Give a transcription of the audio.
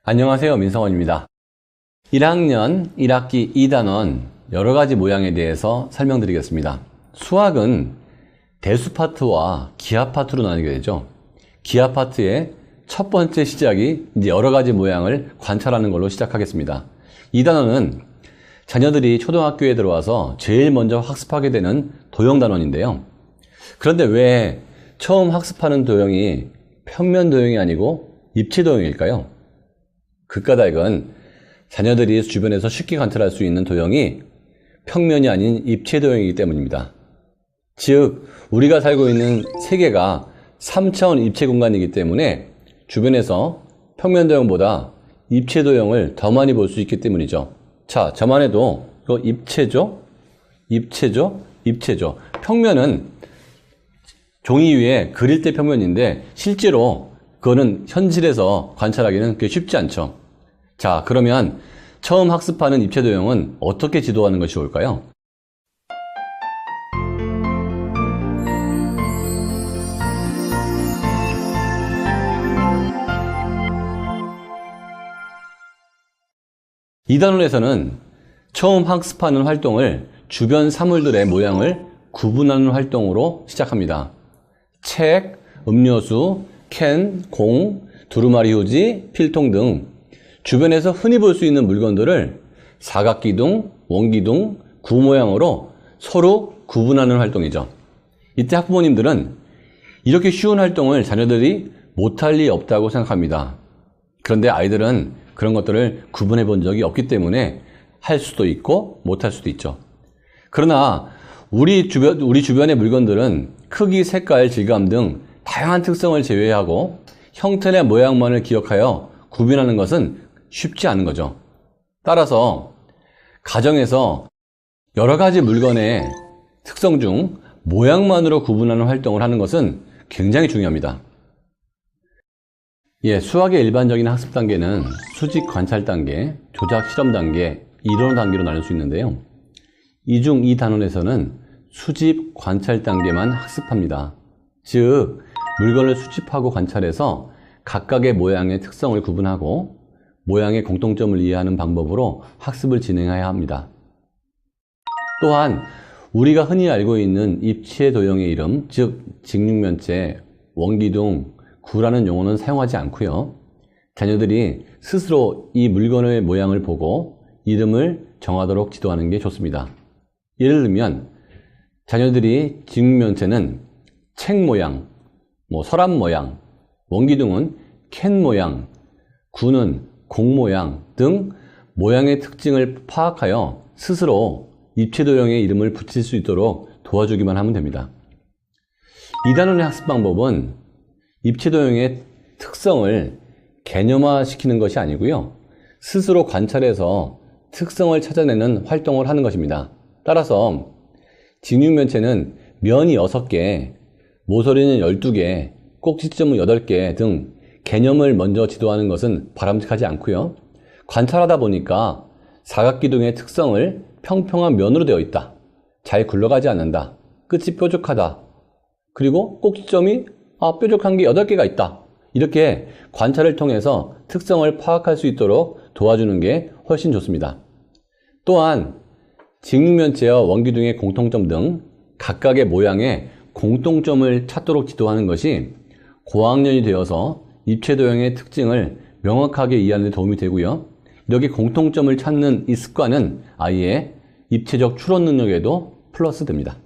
안녕하세요, 민성원입니다. 1학년 1학기 2단원 여러가지 모양에 대해서 설명드리겠습니다. 수학은 대수 파트와 기하 파트로 나뉘게 되죠. 기하 파트의 첫 번째 시작이 이제 여러가지 모양을 관찰하는 걸로 시작하겠습니다. 2단원은 자녀들이 초등학교에 들어와서 제일 먼저 학습하게 되는 도형단원인데요. 그런데 왜 처음 학습하는 도형이 평면 도형이 아니고 입체 도형일까요? 그 까닭은 자녀들이 주변에서 쉽게 관찰할 수 있는 도형이 평면이 아닌 입체 도형이기 때문입니다. 즉, 우리가 살고 있는 세계가 3차원 입체 공간이기 때문에 주변에서 평면 도형보다 입체 도형을 더 많이 볼 수 있기 때문이죠. 자, 저만 해도 이거 입체죠? 입체죠? 평면은 종이 위에 그릴 때 평면인데 실제로 그거는 현실에서 관찰하기는 그게 쉽지 않죠. 자, 그러면 처음 학습하는 입체 도형은 어떻게 지도하는 것이 좋을까요? 이 단원에서는 처음 학습하는 활동을 주변 사물들의 모양을 구분하는 활동으로 시작합니다. 책, 음료수, 캔, 공, 두루마리 휴지, 필통 등 주변에서 흔히 볼 수 있는 물건들을 사각기둥, 원기둥, 구 모양으로 서로 구분하는 활동이죠. 이때 학부모님들은 이렇게 쉬운 활동을 자녀들이 못할 리 없다고 생각합니다. 그런데 아이들은 그런 것들을 구분해 본 적이 없기 때문에 할 수도 있고 못할 수도 있죠. 그러나 우리 주변의 물건들은 크기, 색깔, 질감 등 다양한 특성을 제외하고 형태나 모양만을 기억하여 구분하는 것은 쉽지 않은 거죠. 따라서 가정에서 여러 가지 물건의 특성 중 모양만으로 구분하는 활동을 하는 것은 굉장히 중요합니다. 수학의 일반적인 학습 단계는 수직 관찰 단계, 조작 실험 단계, 이론 단계로 나눌 수 있는데요. 이 중 이 단원에서는 수집 관찰 단계만 학습합니다. 즉, 물건을 수집하고 관찰해서 각각의 모양의 특성을 구분하고 모양의 공통점을 이해하는 방법으로 학습을 진행해야 합니다. 또한 우리가 흔히 알고 있는 입체 도형의 이름, 즉 직육면체, 원기둥, 구라는 용어는 사용하지 않고요. 자녀들이 스스로 이 물건의 모양을 보고 이름을 정하도록 지도하는 게 좋습니다. 예를 들면 자녀들이 직육면체는 책 모양, 서랍 모양, 원기둥은 캔 모양, 구는 공 모양 등 모양의 특징을 파악하여 스스로 입체 도형의 이름을 붙일 수 있도록 도와주기만 하면 됩니다. 이 단원의 학습 방법은 입체 도형의 특성을 개념화시키는 것이 아니고요. 스스로 관찰해서 특성을 찾아내는 활동을 하는 것입니다. 따라서 직육면체는 면이 6개, 모서리는 12개, 꼭지점은 8개 등 개념을 먼저 지도하는 것은 바람직하지 않고요. 관찰하다 보니까 사각기둥의 특성을 평평한 면으로 되어 있다. 잘 굴러가지 않는다. 끝이 뾰족하다. 그리고 꼭지점이 뾰족한 게 8개가 있다. 이렇게 관찰을 통해서 특성을 파악할 수 있도록 도와주는 게 훨씬 좋습니다. 또한 직육면체와 원기둥의 공통점 등 각각의 모양의 공통점을 찾도록 지도하는 것이 고학년이 되어서 입체 도형의 특징을 명확하게 이해하는 데 도움이 되고요. 이렇게 공통점을 찾는 이 습관은 아이의 입체적 추론 능력에도 플러스 됩니다.